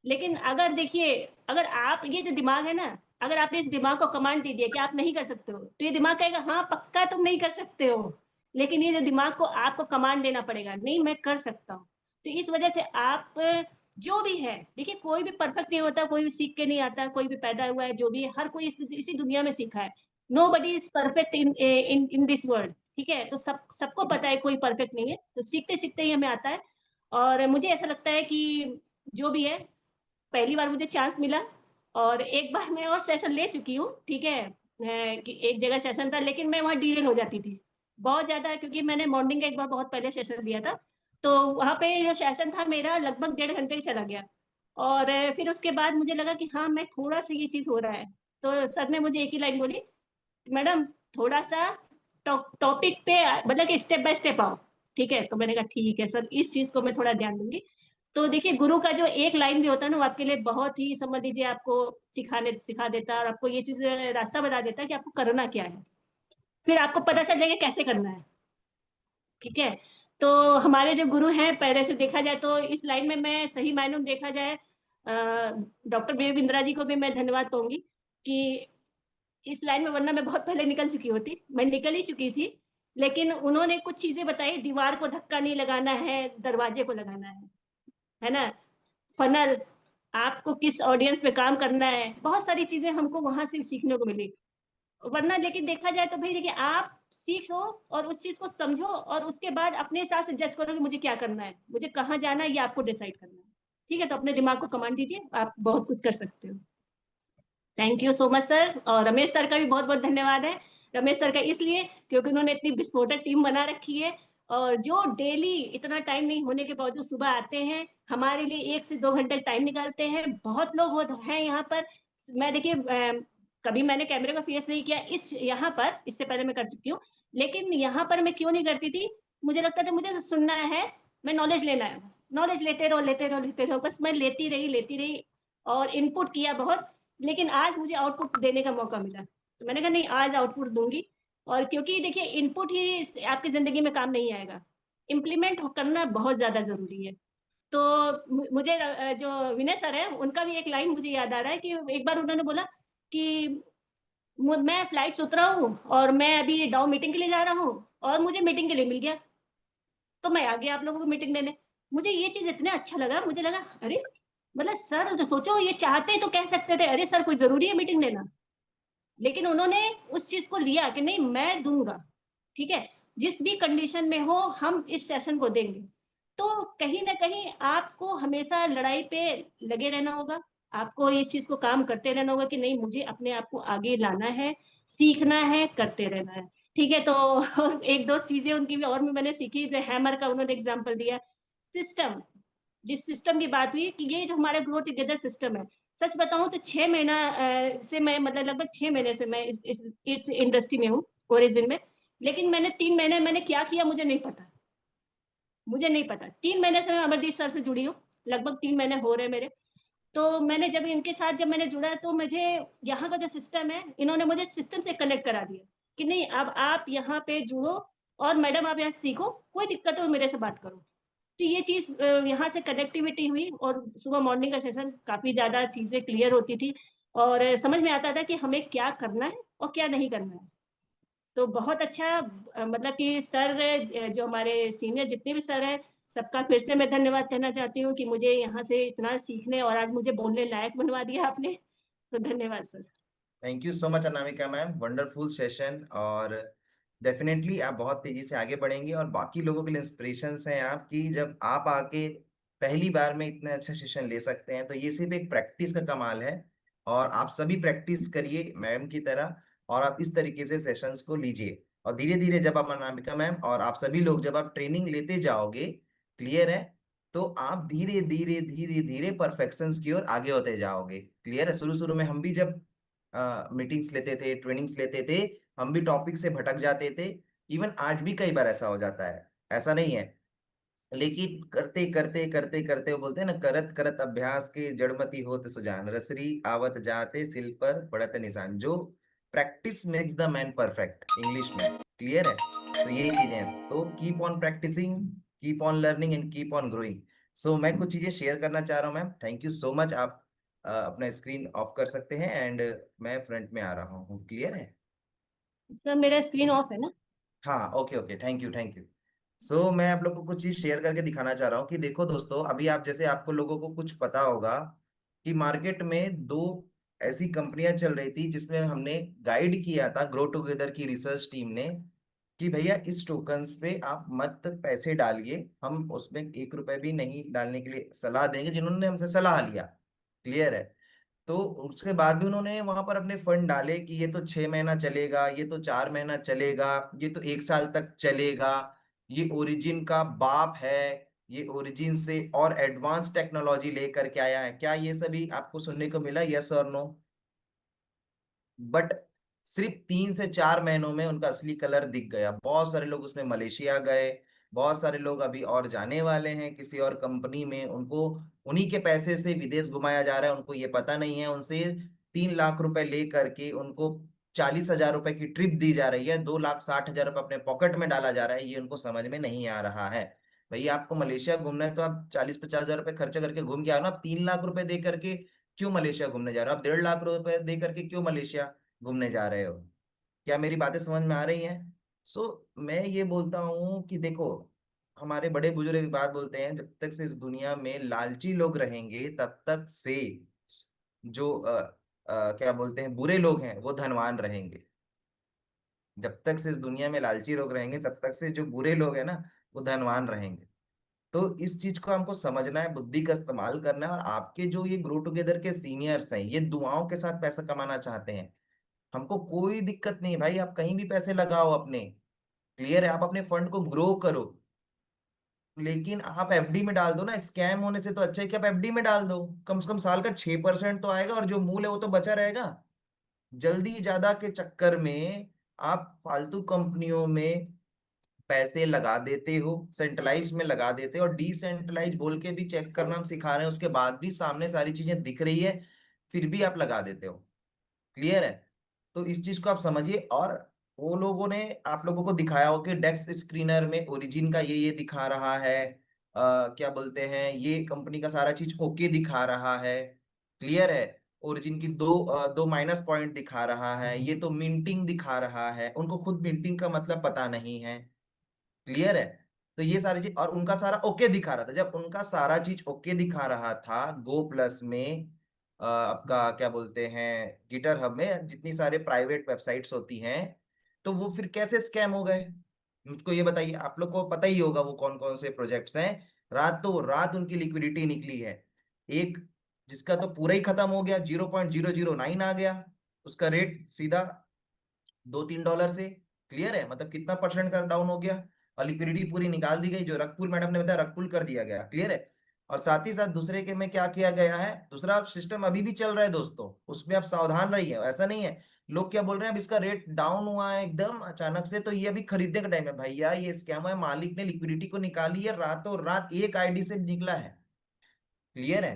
लेकिन अगर देखिए, अगर आप ये जो दिमाग है ना, अगर आपने इस दिमाग को कमांड दे दिया कि आप नहीं कर सकते हो, तो ये दिमाग कहेगा हाँ, पक्का तुम नहीं कर सकते हो। लेकिन ये जो दिमाग को आपको कमांड देना पड़ेगा, नहीं मैं कर सकता हूँ। तो इस वजह से आप जो भी है, देखिए कोई भी परफेक्ट नहीं होता, कोई भी सीख के नहीं आता, कोई भी पैदा हुआ है, जो भी है, हर कोई इसी दुनिया में सीखा है। Nobody is perfect in this world, ठीक है? तो सबको पता है कोई परफेक्ट नहीं है, तो सीखते-सीखते ही हमें आता है। और मुझे ऐसा लगता है कि जो भी है, पहली बार मुझे चांस मिला और एक बार मैं और सेशन ले चुकी हूँ, ठीक है? कि एक जगह सेशन था, लेकिन मैं वहाँ डीरेल हो जाती थी। बहुत ज़्यादा, क्योंकि मैंने मॉर्निंग का एक बार बहुत पहले सेशन दिया था, तो वहाँ पे जो सेशन था मेरा लगभग डेढ़ घंटे ही चला गया। और फिर उसके बाद मुझे लगा कि हाँ, मैं थोड़ा-सा ये चीज़ हो रहा है। तो सर ने मुझे एक ही लाइन बोली, मैडम थोड़ा-सा टॉपिक पे मतलब कि स्टेप बाय स्टेप आओ, ठीक है? तो मैंने कहा ठीक है सर, इस चीज़ को मैं थोड़ा ध्यान दूँगी। तो देखिए गुरु का जो एक लाइन भी होता है ना, वो आपके लिए बहुत ही, समझ लीजिए, आपको सिखा देता है और आपको ये चीज़ रास्ता बता देता है कि आपको करना क्या है। फिर आपको पता चल जाएगा कैसे करना है, ठीक है? तो हमारे जो गुरु हैं, पहले से देखा जाए तो इस लाइन में मैं सही मायनों में देखा जाए डॉक्टर बी. बिंद्रा जी को भी मैं धन्यवाद कहूँगी कि इस लाइन में, वरना मैं बहुत पहले निकल चुकी होती। मैं निकल ही चुकी थी, लेकिन उन्होंने कुछ चीज़ें बताई, दीवार को धक्का नहीं लगाना है, दरवाजे को लगाना है ना? फ़नल, आपको किस ऑडियंस पे काम करना है, बहुत सारी चीज़ें हमको वहाँ से सीखने को मिली। वरना लेकिन देखा जाए तो भई देखिए, आप सीखो और उस चीज़ को समझो और उसके बाद अपने हिसाब से जज करो कि मुझे क्या करना है, मुझे कहाँ जाना है, ये आपको डिसाइड करना है। ठीक है? तो अपने दिमाग को कमांड दीजिए, आप बहुत कुछ कर सकते हो। Thank you so much sir, और रमेश सर का भी बहुत-बहुत धन्यवाद है। रमेश सर का इसलिए क्योंकि उन्होंने इतनी विस्फोटक टीम बना रखी है और जो डेली इतना टाइम नहीं होने के बावजूद सुबह आते हैं, हमारे लिए 1 से 2 घंटे टाइम निकालते हैं। बहुत लोग होत हैं यहाँ पर। मैं देखिए कभी मैंने कैमरे को फेस नहीं किया इस यहाँ पर, इससे पहले मैं कर चुकी हूँ। लेकिन यहाँ पर मैं क्यों नहीं करती थी, मुझे लगता था मुझे सुनना है, मैं नॉलेज लेना है। नॉलेज लेते रहो, लेते रहो, लेते रहो, बस मैं लेती रही और इनपुट किया बहुत। लेकिन आज मुझे आउटपुट देने का मौका मिला। तो मैंने कहा नहीं, आज आउटपुट दूँगी। और क्योंकि देखिए इनपुट ही स आपकी ज़िंदगी में काम नहीं आएगा। इम्प्लीमेंट हो करना बहुत ज़्यादा ज़रूरी है। तो मुझे जो विनय सर हैं, उनका भी एक लाइन मुझे याद आ रहा है कि एक बार उन्होंने बोला कि मैं फ्लाइट से उतरा हूँ और मैं अभी डाउ मीटिंग के लिए जा रहा हूँ और मुझे मीटिंग के लिए मिल गया। तो मैं आ गया आप लोगों को मीटिंग देने। मुझे ये चीज़ इतना अच्छा लगा, मुझे लगा अरे! मतलब सर तो सोचो, ये चाहते तो कह सकते थे, अरे सर कोई ज़रूरी है मीटिंग लेना? लेकिन उन्होंने उस चीज़ को लिया कि नहीं, मैं दूँगा, ठीक है? जिस भी कंडीशन में हो हम इस सेशन को देंगे। तो कहीं न कहीं आपको हमेशा लड़ाई पे लगे रहना होगा। आपको इस चीज़ को काम करते रहना होगा कि नहीं, मुझे अपने आप को आगे लाना है, सीखना है, करते रहना है। ठीक है? तो और 1-2 चीज़ें उनकी भी और भी मैंने सीखी, जो हैमर का उन्होंने एग्ज़ाम्पल दिया। सिस्टम, जिस सिस्टम की बात हुई कि ये जो हमारा ग्रो टुगेदर सिस्टम है, सच बताऊँ तो 6 महीना से मैं, मतलब लगभग 6 महीने से मैं इस इंडस्ट्री में हूँ, ओरिजिन में। लेकिन मैंने 3 महीने मैंने क्या किया मुझे नहीं पता, मुझे नहीं पता। 3 महीने से मैं अमरदीप सर से जुड़ी हूँ, लगभग 3 महीने हो रहे हैं मेरे। तो मैंने जब इनके साथ जब मैंने जुड़ा, तो मुझे यहाँ का जो सिस्टम है, इन्होंने मुझे सिस्टम से कनेक्ट करा दिया कि नहीं, अब आप यहाँ पे जुड़ो और मैडम आप यहाँ सीखो, कोई दिक्कत हो मेरे से बात करो। तो ये चीज़ यहाँ से कनेक्टिविटी हुई और सुबह मॉर्निंग का सेशन काफ़ी ज़्यादा चीज़ें क्लियर होती थी और समझ में आता था कि हमें क्या करना है और क्या नहीं करना है। तो बहुत अच्छा मतलब कि सर, जो हमारे सीनियर जितने भी सर हैं, सबका फिर से मैं धन्यवाद कहना चाहती हूँ कि मुझे यहाँ से इतना सीखने और आज मुझे बोलने लायक बनवा दिया आपने। तो धन्यवाद sir. Thank you so much Anamika ma'am, wonderful session. और डेफिनेटली आप बहुत तेजी से आगे बढ़ेंगी और बाकी लोगों के लिए इंस्पिरेशन हैं आप, कि जब आप आके पहली बार में इतना अच्छा सेशन ले सकते हैं, तो ये सिर्फ एक प्रैक्टिस का कमाल है। और आप सभी प्रैक्टिस करिए मैम की तरह, और आप इस तरीके से सेशंस को लीजिए। और धीरे धीरे जब आप, अनामिका मैम और आप सभी लोग जब आप ट्रेनिंग लेते जाओगे, क्लियर है, तो आप धीरे धीरे धीरे धीरे परफेक्शंस की ओर आगे होते जाओगे। क्लियर है? शुरू शुरू में हम भी जब मीटिंग्स लेते थे, ट्रेनिंग्स लेते थे, हम भी टॉपिक से भटक जाते थे। इवन आज भी कई बार ऐसा हो जाता है, ऐसा नहीं है। लेकिन करते करते करते करते, वो बोलते हैं ना, करत करत अभ्यास के जड़मति होत सुजान, रसरी आवत जाते सिल पर पड़त निशान। जो practice makes the man perfect, English में। क्लियर है? तो यही चीजें हैं, तो keep on practising, keep on learning and keep on growing. So मैं कुछ चीजें शेयर करना चाह रहा हूँ ma'am, thank you so much. आप अपना स्क्रीन ऑफ कर सकते हैं एंड मैं फ्रंट में आ रहा हूँ, क्लियर है? सर मेरा स्क्रीन ऑफ है ना? हाँ okay okay, thank you thank you. So मैं आप लोग को कुछ चीज शेयर करके दिखाना चाह रहा हूँ कि देखो दोस्तों, अभी आप जैसे आपको लोगों को कुछ पता होगा कि मार्केट में दो ऐसी कंपनियां चल रही थी जिसमें हमने गाइड किया था ग्रो टुगेदर की रिसर्च टीम ने कि भैया इस टोकन्स पे आप मत पैसे डालिए, हम उसमें 1 रुपए भी नहीं डालने के लिए सलाह देंगे, जिन्होंने हमसे सलाह लिया, क्लियर है? तो उसके बाद भी उन्होंने वहां पर अपने फंड डाले कि ये तो 6 महीना चलेगा, ये तो 4 महीना चलेगा, ये तो 1 साल तक चलेगा, ये ओरिजिन का बाप है, ये ओरिजिन से और एडवांस टेक्नोलॉजी लेकर के आया है। क्या ये सभी आपको सुनने को मिला, यस और नो? बट सिर्फ 3 से 4 महीनों में उनका असली कलर दिख गया। बहुत सारे लोग उसमें मलेशिया गए, बहुत सारे लोग अभी और जाने वाले हैं किसी और कंपनी में, उनको उन्हीं के पैसे से विदेश घुमाया जा रहा है, उनको ये पता नहीं है। उनसे 3 लाख रुपए ले करके उनको 40 हजार रुपए की ट्रिप दी जा रही है, 2,60,000 रुपए अपने पॉकेट में डाला जा रहा है, ये उनको समझ में नहीं आ रहा है। भैया आपको मलेशिया घूमना है तो आप 40-50 हजार रुपए खर्चा करके घूम के आओ ना। आप 3 लाख रुपए दे करके क्यों मलेशिया घूमने जा रहे हो? आप 1.5 लाख रुपए दे करके क्यों मलेशिया घूमने जा रहे हो? क्या मेरी बातें समझ में आ रही हैं? सो मैं ये बोलता हूँ कि देखो, हमारे बड़े बुजुर्ग एक बात बोलते हैं, जब तक से इस दुनिया में लालची लोग रहेंगे तब तक से जो क्या बोलते हैं बुरे लोग हैं वो धनवान रहेंगे। जब तक से इस दुनिया में लालची लोग रहेंगे तब तक से जो बुरे लोग हैं ना वो धनवान रहेंगे। तो इस चीज को हमको समझना है, बुद्धि का इस्तेमाल करना है। और आपके जो ये ग्रो टुगेदर के सीनियर्स हैं, ये दुआओं के साथ पैसा कमाना चाहते हैं, हमको कोई दिक्कत नहीं है भाई, आप कहीं भी पैसे लगाओ अपने, क्लियर है? आप अपने फंड को ग्रो करो, लेकिन आप एफडी में डाल दो ना। स्कैम होने से तो अच्छा है कि आप एफडी में डाल दो, कम से कम साल का 6% तो आएगा और जो मूल है वो तो बचा रहेगा। जल्दी ज्यादा के चक्कर में आप फालतू कंपनियों में पैसे लगा देते हो, सेंट्रलाइज में लगा देते हो, और डिसेंट्रलाइज बोल के भी चेक करना हम सिखा रहे हैं, उसके बाद भी सामने सारी चीजें दिख रही है, फिर भी आप लगा देते हो, क्लियर है? तो इस चीज को आप समझिए। और वो लोगों ने आप लोगों को दिखाया हो कि डेक्स स्क्रीनर में ओरिजिन का ये दिखा रहा है, क्या बोलते हैं, ये कंपनी का सारा चीज ओके दिखा रहा है, क्लियर है? ओरिजिन की दो माइनस पॉइंट दिखा रहा है, ये तो मिंटिंग दिखा रहा है, उनको खुद मिंटिंग का मतलब पता नहीं है, क्लियर है? तो ये सारी चीज और उनका सारा ओके दिखा रहा था। जब उनका सारा चीज ओके दिखा रहा था गो प्लस में, आपका क्या बोलते हैं, गिटर हब में जितनी सारे प्राइवेट वेबसाइट्स होती हैं, तो वो फिर कैसे स्कैम हो गए? मुझको ये बताइए। आप लोग को पता ही होगा वो कौन कौन से प्रोजेक्ट्स हैं। रातों रात उनकी लिक्विडिटी निकली है, एक जिसका तो पूरा ही खत्म हो गया, 0.009 आ गया उसका रेट सीधा $2-3 से, क्लियर है? मतलब कितना परसेंट का डाउन हो गया, और लिक्विडिटी पूरी निकाल दी गई, जो रग मैडम ने बताया रग कर दिया गया, क्लियर है? और साथ ही साथ दूसरे के में क्या किया गया है, दूसरा सिस्टम अभी भी चल रहा है दोस्तों, उसमें आप सावधान रहिए। ऐसा नहीं है, लोग क्या बोल रहे हैं अब इसका रेट डाउन हुआ है एकदम अचानक से तो ये अभी खरीदने का टाइम है। भैया ये स्कैम है, मालिक ने लिक्विडिटी को निकाली है, रातों रात एक आईडी से निकला है, क्लियर है?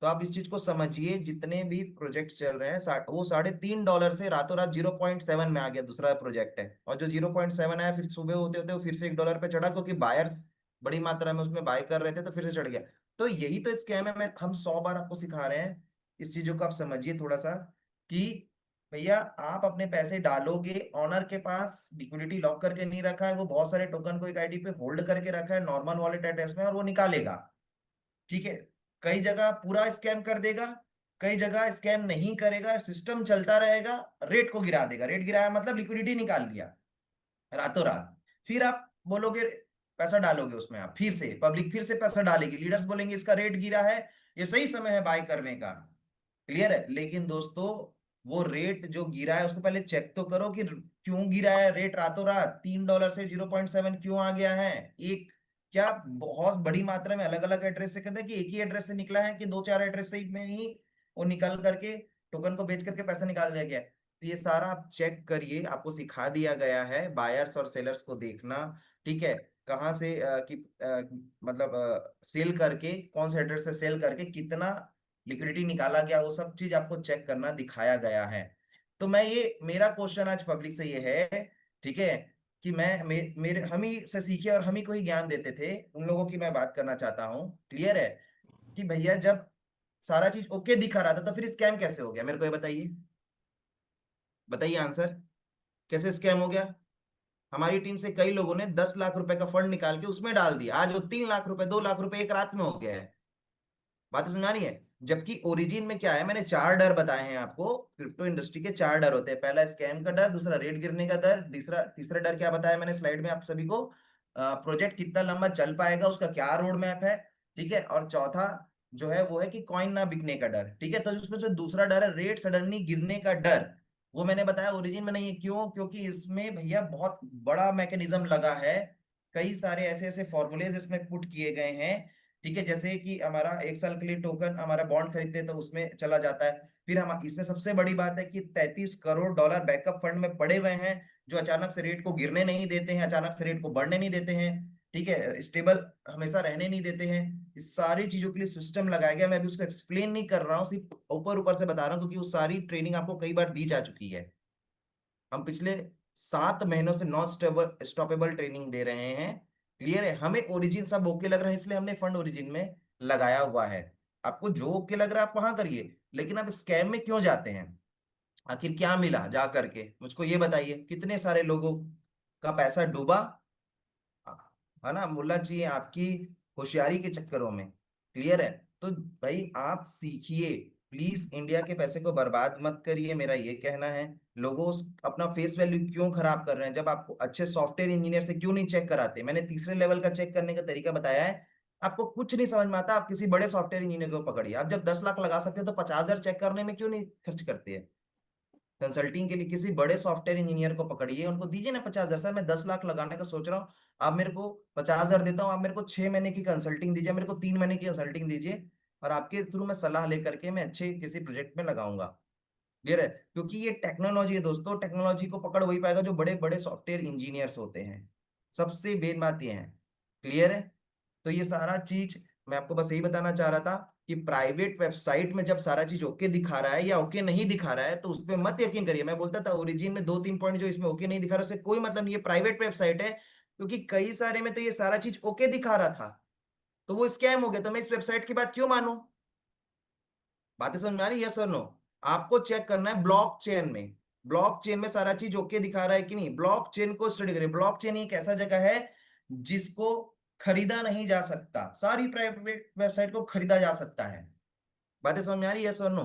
तो आप इस चीज को समझिए, जितने भी प्रोजेक्ट चल रहे हैं वो $3.5 से रातों रात 0.7 में आ गया, दूसरा प्रोजेक्ट है। और जो 0.7 आया फिर सुबह होते होते वो फिर से $1 पे चढ़ा, क्योंकि बायर्स बड़ी मात्रा में उसमें बाय कर रहे थे तो फिर से चढ़ गया। तो यही तो स्कैम है, मैं हम 100 बार आपको सिखा रहे हैं, इस चीजों को आप समझिए थोड़ा सा कि भैया आप अपने पैसे डालोगे, ऑनर के पास लिक्विडिटी लॉक करके नहीं रखा है, वो बहुत सारे टोकन को एक आईडी पे होल्ड करके रखा है नॉर्मल वॉलेट एड्रेस में, और वो निकालेगा, ठीक है? कई जगह पूरा स्कैम कर देगा, कई जगह स्कैम नहीं करेगा, सिस्टम चलता रहेगा, रेट को गिरा देगा। रेट गिराया मतलब लिक्विडिटी निकाल लिया रातों रात, फिर आप बोलोगे पैसा डालोगे उसमें, आप फिर से पब्लिक फिर से पैसा डालेगी, लीडर्स बोलेंगे इसका रेट गिरा है, ये सही समय है बाय करने का, क्लियर है? लेकिन दोस्तों वो रेट जो गिरा है उसको पहले चेक तो करो कि क्यों गिरा है रेट रातों रात, $3 से 0.7 क्यों आ गया है? एक क्या बहुत बड़ी मात्रा में अलग अलग एड्रेस से, कहते हैं कि एक ही एड्रेस से निकला है कि दो चार एड्रेस से में ही वो निकल करके टोकन को बेच करके पैसा निकाल दिया गया है? तो ये सारा आप चेक करिए, आपको सिखा दिया गया है बायर्स और सेलर्स को देखना, ठीक है? कहाँ से मतलब सेल करके, कौन से एड्रेस से सेल करके कितना लिक्विडिटी निकाला गया, वो सब चीज आपको चेक करना दिखाया गया है। तो मैं ये मेरा क्वेश्चन आज पब्लिक से ये है, ठीक है, कि मेरे हम ही से सीखे और हम ही को ही ज्ञान देते थे, उन लोगों की मैं बात करना चाहता हूँ। क्लियर है? कि भैया जब सारा चीज ओके दिखा रहा था तो फिर स्कैम कैसे हो गया, मेरे को ये बताइए। बताइए आंसर, कैसे स्कैम हो गया? हमारी टीम से कई लोगों ने 10 लाख रुपए का फंड निकाल के उसमें डाल दिया, आज वो 3 लाख रुपए 2 लाख रुपए एक रात में हो गया है। बात समझ आ रही है? जबकि ओरिजिन में क्या है, मैंने 4 डर बताए हैं आपको। क्रिप्टो इंडस्ट्री के 4 डर होते हैं। पहला स्कैम का डर, दूसरा रेट गिरने का डर, तीसरा डर क्या बताया मैंने स्लाइड में आप सभी को, प्रोजेक्ट कितना लंबा चल पाएगा, उसका क्या रोड मैप है। ठीक है, और चौथा जो है वो है कि कॉइन ना बिकने का डर। ठीक है, तो उसमें से दूसरा डर है रेट सडनली गिरने का डर, वो मैंने बताया ओरिजिन में नहीं है। क्यों? क्योंकि इसमें भैया बहुत बड़ा मैकेनिज्म लगा है, कई सारे ऐसे ऐसे फॉर्मूलेज इसमें पुट किए गए हैं। ठीक है, जैसे कि हमारा 1 साल के लिए टोकन हमारा बॉन्ड खरीदते हैं तो उसमें चला जाता है। फिर हम इसमें सबसे बड़ी बात है कि $33 करोड़ बैकअप फंड में पड़े हुए हैं, जो अचानक से रेट को गिरने नहीं देते हैं, अचानक से रेट को बढ़ने नहीं देते हैं। ठीक है, स्टेबल हमेशा रहने नहीं देते हैं। इस सारी चीजों के लिए सिस्टम लगाया गया। मैं अभी उसको एक्सप्लेन नहीं कर रहा हूँ, सिर्फ ऊपर ऊपर से बता रहा हूँ, क्योंकि वो सारी ट्रेनिंग आपको कई बार दी जा चुकी है। हम पिछले 7 महीनों से नॉन स्टॉपेबल ट्रेनिंग दे रहे हैं। क्लियर है? हमें ओरिजिन सब ओके लग रहा है, इसलिए हमने फंड ओरिजिन में लगाया हुआ है। आपको जो ओके लग रहा है आप वहां करिए, लेकिन आप स्कैम में क्यों जाते हैं? आखिर क्या मिला जा करके, मुझको ये बताइए। कितने सारे लोगों का पैसा डूबा, है ना, मुल्ला जी, आपकी होशियारी के चक्करों में। क्लियर है? तो भाई आप सीखिए, प्लीज इंडिया के पैसे को बर्बाद मत करिए, मेरा ये कहना है। लोगों अपना फेस वैल्यू क्यों खराब कर रहे हैं? जब आपको अच्छे सॉफ्टवेयर इंजीनियर से क्यों नहीं चेक कराते? मैंने तीसरे लेवल का चेक करने का तरीका बताया है। आपको कुछ नहीं समझ में आता, आप किसी बड़े सॉफ्टवेयर इंजीनियर को पकड़िए। आप जब 10 लाख लगा सकते हैं तो 50,000 चेक करने में क्यों नहीं खर्च करते हैं? कंसल्टिंग के लिए किसी बड़े सॉफ्टवेयर इंजीनियर को पकड़िए, उनको दीजिए ना 50,000, सर मैं 10 लाख लगाने का सोच रहा हूँ, आप मेरे को 50,000 देता हूँ, आप मेरे को 6 महीने की कंसल्टिंग दीजिए, मेरे को 3 महीने की कंसल्टिंग दीजिए, और आपके थ्रू मैं सलाह लेकर के मैं अच्छे किसी प्रोजेक्ट में लगाऊंगा। क्लियर है? क्योंकि ये टेक्नोलॉजी है दोस्तों, टेक्नोलॉजी को पकड़ वही पाएगा जो बड़े बड़े सॉफ्टवेयर इंजीनियर्स होते हैं। सबसे मेन बात ये है। क्लियर है? तो ये सारा चीज मैं आपको बस यही बताना चाह रहा था कि प्राइवेट वेबसाइट में जब सारा चीज ओके दिखा रहा है या ओके नहीं दिखा रहा है तो उस पर मत यकीन करिए। मैं बोलता था ओरिजिन में 2-3 पॉइंट जो इसमें ओके नहीं दिखा रहा, उससे कोई मतलब नहीं, ये प्राइवेट वेबसाइट है। क्योंकि कई सारे में तो ये सारा चीज ओके दिखा रहा था, तो वो स्कैम हो गया, तो मैं इस वेबसाइट की बात क्यों मानूं? बातें समझ में आ रही है? यस और नो? आपको चेक करना है ब्लॉकचेन में, ब्लॉकचेन में सारा चीज ओके दिखा रहा है कि नहीं। ब्लॉकचेन को स्टडी करिए। ब्लॉकचेन एक ऐसा जगह है जिसको खरीदा नहीं जा सकता, सारी प्राइवेट वेबसाइट को खरीदा जा सकता है। बातें समझ में आ रही है? यस और नो?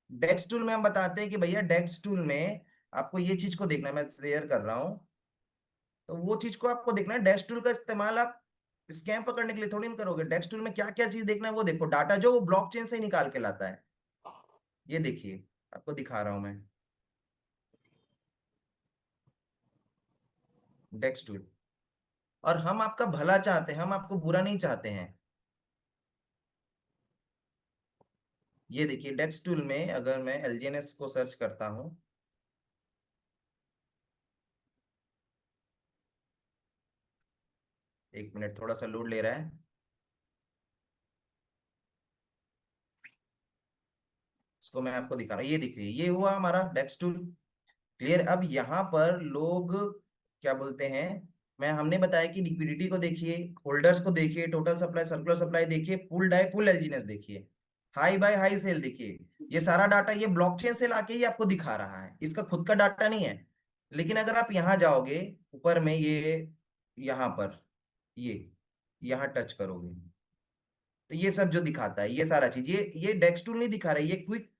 डेक्स टूल में हम बताते हैं कि भैया डेक्स टूल में आपको ये चीज को देखना है, मैं शेयर कर रहा हूं, तो वो चीज को आपको देखना है। डेक्स टूल का इस्तेमाल आप स्कैम पकड़ने के लिए थोड़ी ना करोगे। डेक्स टूल में क्या क्या चीज देखना है वो देखो, डाटा जो वो ब्लॉकचेन से ही निकाल के लाता है। ये देखिए, आपको दिखा रहा हूं मैं डेक्स टूल। और हम आपका भला चाहते हैं, हम आपको बुरा नहीं चाहते हैं। ये देखिए डेक्स टूल में अगर मैं एलजीएनएस को सर्च करता हूं, 1 मिनट थोड़ा सा लोड ले रहा है। इसको मैं आपको दिखा रहा हूँ, ये दिख रही है, ये हुआ हमारा डेक्स टूल। क्लियर? अब यहाँ पर लोग क्या बोलते हैं, मैं हमने बताया कि लिक्विडिटी को देखिए, होल्डर्स को देखिए, टोटल सप्लाई, सर्कुलर सप्लाई देखिए, फुल डाई फुल एलजीनेस देखिए, हाई बाय हाई सेल देखिए। ये सारा डाटा ये ब्लॉकचेन से लाके ही आपको दिखा रहा है, इसका खुद का डाटा नहीं है। लेकिन अगर आप यहाँ जाओगे ऊपर में, ये यहाँ पर, ये यहाँ टच करोगे तो ये सब जो दिखाता है, ये सारा चीज, ये डेक्स टूल नहीं दिखा रहा है, ये क्विक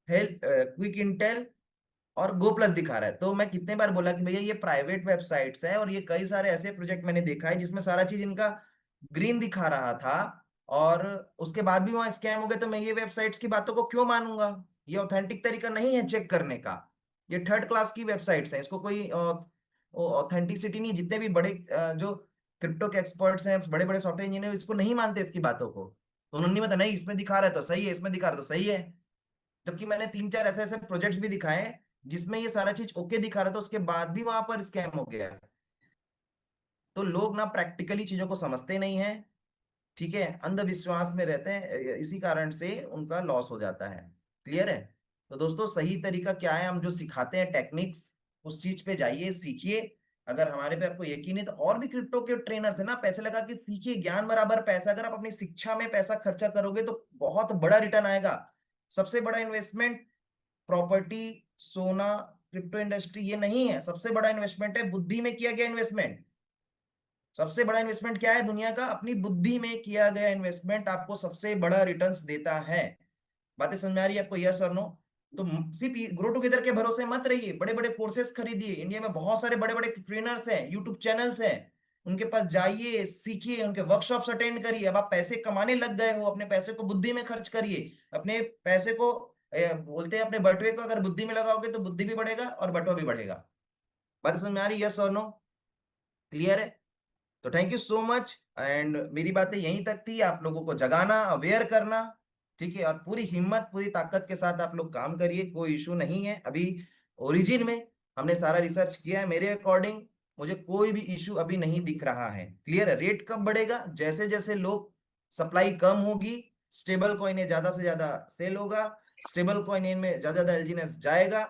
हेल्प, क्विक इंटेल और गो प्लस दिखा रहा है। तो मैं कितने बार बोला कि भैया ये प्राइवेट वेबसाइट्स है, और ये कई सारे ऐसे प्रोजेक्ट मैंने देखा है जिसमें सारा चीज इनका ग्रीन दिखा रहा था, और उसके बाद भी वहां स्कैम हो गए। तो मैं ये वेबसाइट्स की बातों को क्यों मानूंगा? ये ऑथेंटिक तरीका नहीं है चेक करने का। ये थर्ड क्लास की वेबसाइट्स हैं, इसको कोई ऑथेंटिसिटी नहीं। जितने भी बड़े जो क्रिप्टो के एक्सपर्ट्स हैं, बड़े बड़े सॉफ्टवेयर इंजीनियर, इसको नहीं मानते इसकी बातों को। तो उन्होंने नहीं, पता नहीं इसमें दिखा रहा है तो सही है, इसमें दिखा रहा है तो सही है। जबकि मैंने 3-4 ऐसे ऐसे प्रोजेक्ट्स भी दिखाए हैं जिसमें ये सारा चीज ओके दिखा रहा था, उसके बाद भी वहां पर स्कैम हो गया। तो लोग ना प्रैक्टिकली चीजों को समझते नहीं है। ठीक है, अंधविश्वास में रहते हैं, इसी कारण से उनका लॉस हो जाता है। क्लियर है? तो दोस्तों सही तरीका क्या है, हम जो सिखाते हैं टेक्निक्स, उस चीज पे जाइए, सीखिए। अगर हमारे पे आपको यकीन है तो और भी क्रिप्टो के ट्रेनर्स है ना, पैसे लगा के सीखिए, ज्ञान बराबर पैसा। अगर आप अपनी शिक्षा में पैसा खर्चा करोगे तो बहुत बड़ा रिटर्न आएगा। सबसे बड़ा इन्वेस्टमेंट प्रॉपर्टी, सोना, क्रिप्टो इंडस्ट्री ये नहीं है। सबसे बड़ा इन्वेस्टमेंट है बुद्धि में किया गया इन्वेस्टमेंट। सबसे बड़ा इन्वेस्टमेंट क्या है दुनिया का? अपनी बुद्धि में किया गया इन्वेस्टमेंट आपको सबसे बड़ा रिटर्न्स देता है। बातें समझ में आ रही है आपको? यस और नो? तो सिर्फ ग्रो टुगेदर के भरोसे मत रहिए, बड़े बड़े कोर्सेज खरीदिए। इंडिया में बहुत सारे बड़े बड़े ट्रेनर्स हैं, यूट्यूब चैनल्स हैं, उनके पास जाइए, सीखिए, उनके वर्कशॉप्स अटेंड करिए। अब आप पैसे कमाने लग गए हो, अपने पैसे को बुद्धि में खर्च करिए। अपने पैसे को बोलते हैं अपने बटुए को अगर बुद्धि में लगाओगे तो बुद्धि भी बढ़ेगा और बटुआ भी बढ़ेगा। बात समझ में आ रही है? यस और नो? क्लियर है? तो thank you so much. And मेरी बातें यहीं तक थी, आप लोगों को जगाना, अवेयर करना, ठीक है? और पूरी हिम्मत पूरी ताकत के साथ आप लोग काम करिए, कोई इशू नहीं है। अभी ओरिजिन में हमने सारा रिसर्च किया है, मेरे अकॉर्डिंग मुझे कोई भी इशू अभी नहीं दिख रहा है। क्लियर है? रेट कब बढ़ेगा? जैसे जैसे लोग, सप्लाई कम होगी, स्टेबल कॉइन ज्यादा से ज्यादा सेल होगा, स्टेबल कॉइन में ज्यादा ज्यादा एलजीनेस जाएगा,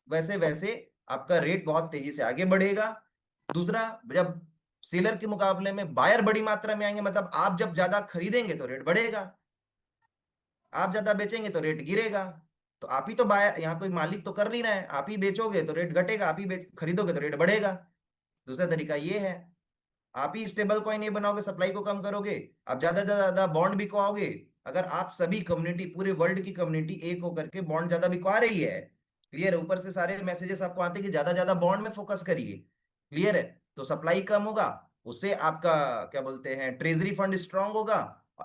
वैसे वैसे आपका रेट बहुत तेजी से आगे बढ़ेगा। दूसरा, जब सेलर के मुकाबले में बायर बड़ी मात्रा में आएंगे, मतलब आप जब ज्यादा खरीदेंगे तो रेट बढ़ेगा, आप ज्यादा बेचेंगे तो रेट गिरेगा। तो आप ही तो बायर, यहाँ कोई मालिक तो कर नहीं रहा है, आप ही बेचोगे तो रेट घटेगा, आप ही खरीदोगे तो रेट बढ़ेगा। दूसरा तरीका ये है, आप ही स्टेबल कॉइन ये बनाओगे, सप्लाई को कम करोगे, आप ज्यादा से ज्यादा बॉन्ड बिकवाओगे। अगर आप सभी कम्युनिटी, पूरे वर्ल्ड की कम्युनिटी एक होकर के बॉन्ड ज्यादा बिकवा रही है, क्लियर है? ऊपर से सारे मैसेजेस आपको आते हैं कि ज्यादा ज्यादा बॉन्ड में फोकस करिए, क्लियर है? तो सप्लाई कम होगा, उससे आपका क्या बोलते हैं, ट्रेजरी फंड स्ट्रांग होगा,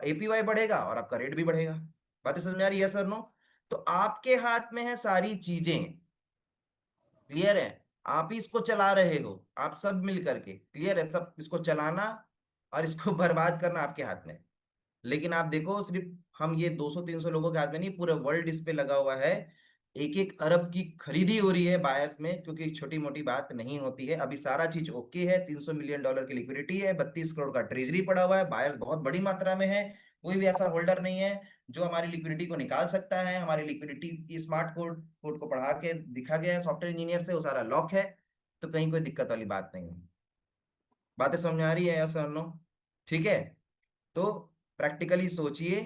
एपीवाई बढ़ेगा और आपका रेट भी बढ़ेगा। बातें समझ में आ रही है? Sir no? तो आपके हाथ में है सारी चीजें, क्लियर है? आप ही इसको चला रहे हो, आप सब मिल करके, क्लियर है? सब इसको चलाना और इसको बर्बाद करना आपके हाथ में। लेकिन आप देखो, सिर्फ हम ये 200-300 लोगों के हाथ में नहीं, पूरा वर्ल्ड इस पे लगा हुआ है। एक एक अरब की खरीदी हो रही है बायर्स में, क्योंकि छोटी मोटी बात नहीं होती है। अभी सारा चीज ओके है, $300 मिलियन की लिक्विडिटी है, 32 करोड़ का ट्रेजरी पड़ा हुआ है, बायर्स बहुत बड़ी मात्रा में है। कोई भी ऐसा होल्डर नहीं है जो हमारी लिक्विडिटी को निकाल सकता है। हमारी लिक्विडिटी की स्मार्ट कोड कोड को पढ़ा के दिखा गया है सॉफ्टवेयर इंजीनियर से, वो सारा लॉक है। तो कहीं कोई दिक्कत वाली बात नहीं है। बातें समझ आ रही है? यस और नो? ठीक है? तो प्रैक्टिकली सोचिए,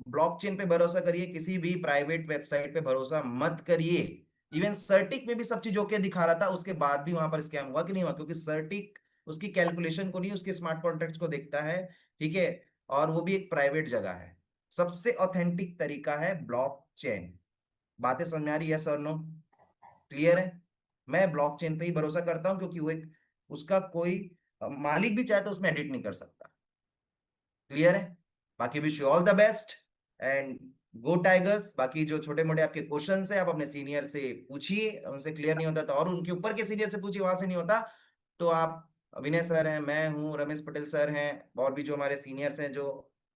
ब्लॉकचेन पे भरोसा करिए, किसी भी प्राइवेट वेबसाइट पे भरोसा मत करिए। इवन सर्टिक में भी सब चीज ओके दिखा रहा था, उसके बाद भी वहां पर स्कैम हुआ कि नहीं हुआ? क्योंकि सर्टिक उसकी कैलकुलेशन को नहीं, उसके स्मार्ट कॉन्ट्रैक्ट्स को देखता है, ठीक है? और वो भी एक प्राइवेट जगह है। सबसे ऑथेंटिक तरीका है ब्लॉकचेन। बातें समझ में आ रही है? यस और नो? क्लियर है? मैं ब्लॉकचेन पे ही भरोसा करता हूँ, क्योंकि वो एक, उसका कोई मालिक भी चाहे तो उसमें एडिट नहीं कर सकता। क्लियर है? बाकी wish you all the best and go tigers. बाकी जो छोटे मोटे आपके क्वेश्चंस है आप अपने सीनियर से पूछिए, उनसे क्लियर नहीं होता तो और उनके ऊपर के सीनियर से पूछिए, वहां से नहीं होता तो आप, विनय सर हैं, मैं हूँ, रमेश पटेल सर हैं, और भी जो हमारे सीनियर्स हैं जो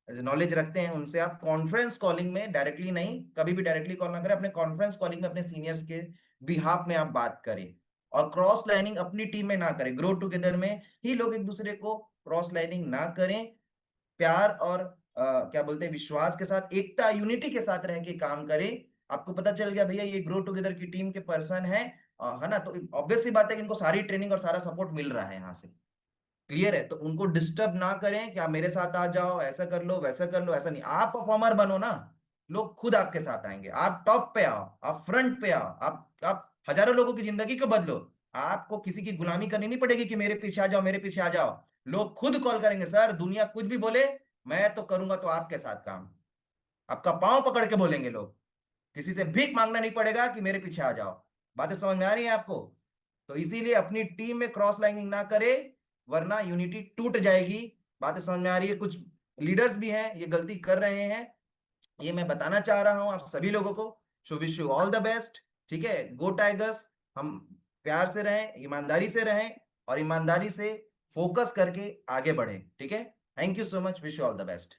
नॉलेज रखते हैं, उनसे आप कॉन्फ्रेंस कॉलिंग में, डायरेक्टली नहीं, कभी भी डायरेक्टली कॉल ना करें, अपने कॉन्फ्रेंस कॉलिंग में अपने सीनियर्स के बिहाफ में आप बात करें। और क्रॉस लाइनिंग अपनी टीम में ना करें, ग्रो टुगेदर में ही लोग एक दूसरे को क्रॉस लाइनिंग ना करें। प्यार और क्या बोलते हैं, विश्वास के साथ, एकता, यूनिटी के साथ रह के काम करें। आपको पता चल गया भैया ये ग्रो टुगेदर की टीम के पर्सन है ना, तो ऑब्वियस सी बात है कि इनको सारी ट्रेनिंग और सारा सपोर्ट मिल रहा है यहाँ से। क्लियर है? तो उनको डिस्टर्ब ना करें कि आप मेरे साथ आ जाओ, ऐसा कर लो वैसा कर लो, ऐसा नहीं। आप परफॉर्मर बनो ना, लोग खुद आपके साथ आएंगे। आप टॉप पे आओ, आप फ्रंट पे आओ, आप हजारों लोगों की जिंदगी को बदलो। आपको किसी की गुलामी करनी नहीं पड़ेगी कि मेरे पीछे आ जाओ, मेरे पीछे आ जाओ। लोग खुद कॉल करेंगे, सर दुनिया कुछ भी बोले, मैं तो करूंगा तो आपके साथ काम। आपका पांव पकड़ के बोलेंगे लोग, किसी से भीख मांगना नहीं पड़ेगा कि मेरे पीछे आ जाओ। बातें समझ में आ रही है आपको? तो इसीलिए अपनी टीम में क्रॉस लाइनिंग ना करे, वरना यूनिटी टूट जाएगी। बातें समझ में आ रही है? कुछ लीडर्स भी हैं ये गलती कर रहे हैं, ये मैं बताना चाह रहा हूं आप सभी लोगों को। So wish you all the best. ठीक है? गो टाइगर्स। हम प्यार से रहें, ईमानदारी से रहें, और ईमानदारी से फोकस करके आगे बढ़ें। ठीक है? Thank you so much, wish you all the best.